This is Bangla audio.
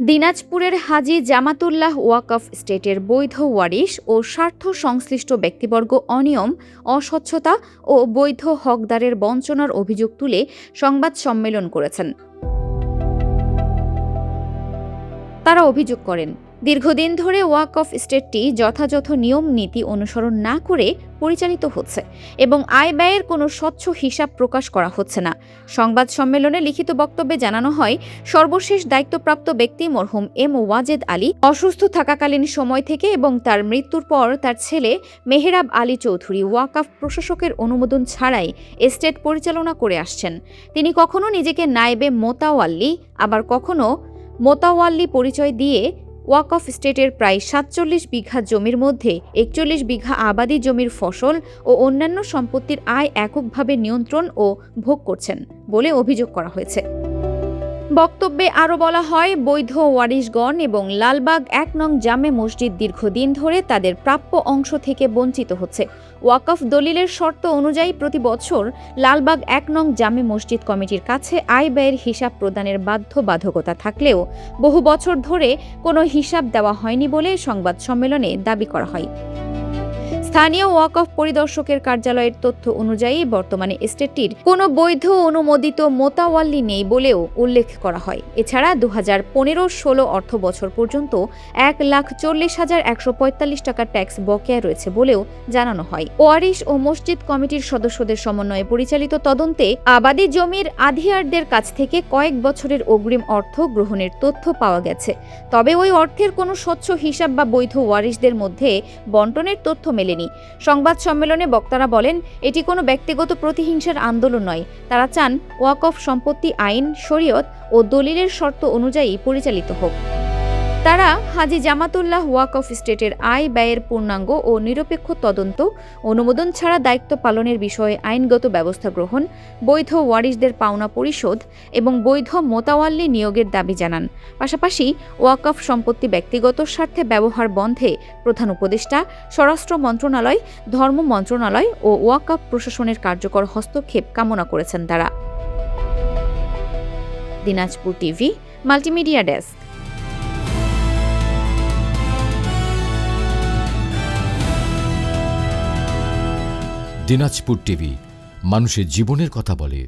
দিনাজপুরের হাজী জামাতুল্লাহ ওয়াকফ স্টেটের বৈধ ওয়ারিশ ও স্বার্থ সংশ্লিষ্ট ব্যক্তিবর্গ অনিয়ম, অস্বচ্ছতা ও বৈধ হকদারের বঞ্চনার অভিযোগ তুলে সংবাদ সম্মেলন করেছেন। তারা অভিযোগ করেন, দীর্ঘদিন ধরে ওয়াকফ স্টেটটি যথাযথ নিয়ম নীতি অনুসরণ না করে পরিচালিত হচ্ছে এবং আয় ব্যয়ের কোনো স্বচ্ছ হিসাব প্রকাশ করা হচ্ছে না। সংবাদ সম্মেলনে লিখিত বক্তব্যে জানানো হয়, সর্বশেষ দায়িত্বপ্রাপ্ত ব্যক্তি মরহুম এম ওয়াজেদ আলী অসুস্থ থাকাকালীন সময় থেকে এবং তার মৃত্যুর পর তার ছেলে মেহরাব আলী চৌধুরী ওয়াকফ প্রশাসকের অনুমোদন ছাড়াই এস্টেট পরিচালনা করে আসছেন। তিনি কখনো নিজেকে নায়েবে মোতাওয়াল্লি, আবার কখনো মোতাওয়াল্লি পরিচয় দিয়ে ওয়াকফ স্টেটের প্রায় ৪৭ বিঘা জমির মধ্যে ৪১ বিঘা আবাদি জমির ফসল ও অন্যান্য সম্পত্তির আয় এককভাবে নিয়ন্ত্রণ ও ভোগ করছেন বলে অভিযোগ করা হয়েছে। বক্তব্যে আরও বলা হয়, বৈধ ওয়ারিশগণ এবং লালবাগ ১ নং জামে মসজিদ দীর্ঘদিন ধরে তাদের প্রাপ্য অংশ থেকে বঞ্চিত হচ্ছে। ওয়াকফ দলিলের শর্ত অনুযায়ী প্রতি বছর লালবাগ ১ নং জামে মসজিদ কমিটির কাছে আয় ব্যয়ের হিসাব প্রদানের বাধ্যবাধকতা থাকলেও বহু বছর ধরে কোনো হিসাব দেওয়া হয়নি বলে সংবাদ সম্মেলনে দাবি করা হয়। স্থানীয় ওয়াকফ পরিদর্শকের কার্যালয়ের তথ্য অনুযায়ী বর্তমানে এস্টেটটির কোনো বৈধ অনুমোদিত মোতাওয়াল্লি নেই বলেও উল্লেখ করা হয়। এছাড়া ২০১৫-১৬ অর্থ বছর পর্যন্ত ১,৪০,১৪৫ টাকা ট্যাক্স বকেয়া রয়েছে বলেও জানানো হয়। ওয়ারিশ ও মসজিদ কমিটির সদস্যদের সমন্বয়ে পরিচালিত তদন্তে আবাদি জমির আধিয়ারদের কাছ থেকে কয়েক বছরের অগ্রিম অর্থ গ্রহণের তথ্য পাওয়া গেছে। তবে ওই অর্থের কোনো স্বচ্ছ হিসাব বা বৈধ ওয়ারিশদের মধ্যে বন্টনের তথ্য মেলেনি। সংবাদ সম্মেলনে বক্তারা বলেন, এটি কোনো ব্যক্তিগত প্রতিহিংসার আন্দোলন নয়। তারা চান ওয়াকফ সম্পত্তি আইন, শরীয়ত ও দলিলের শর্ত অনুযায়ী পরিচালিত হোক। তারা হাজী জামাতুল্লাহ ওয়াকফ স্টেটের আয় ব্যয়ের পূর্ণাঙ্গ ও নিরপেক্ষ তদন্ত, অনুমোদন ছাড়া দায়িত্ব পালনের বিষয়ে আইনগত ব্যবস্থা গ্রহণ, বৈধ ওয়ারিশদের পাওনা পরিশোধ এবং বৈধ মোতাওয়াল্লি নিয়োগের দাবি জানান। পাশাপাশি ওয়াকফ সম্পত্তি ব্যক্তিগত স্বার্থে ব্যবহার বন্ধে প্রধান উপদেষ্টা, স্বরাষ্ট্র মন্ত্রণালয়, ধর্ম মন্ত্রণালয় ও ওয়াকফ প্রশাসনের কার্যকর হস্তক্ষেপ কামনা করেছেন তারা। Dinajpur TV multimedia desk. Dinajpur TV মানুষের জীবনের কথা বলে।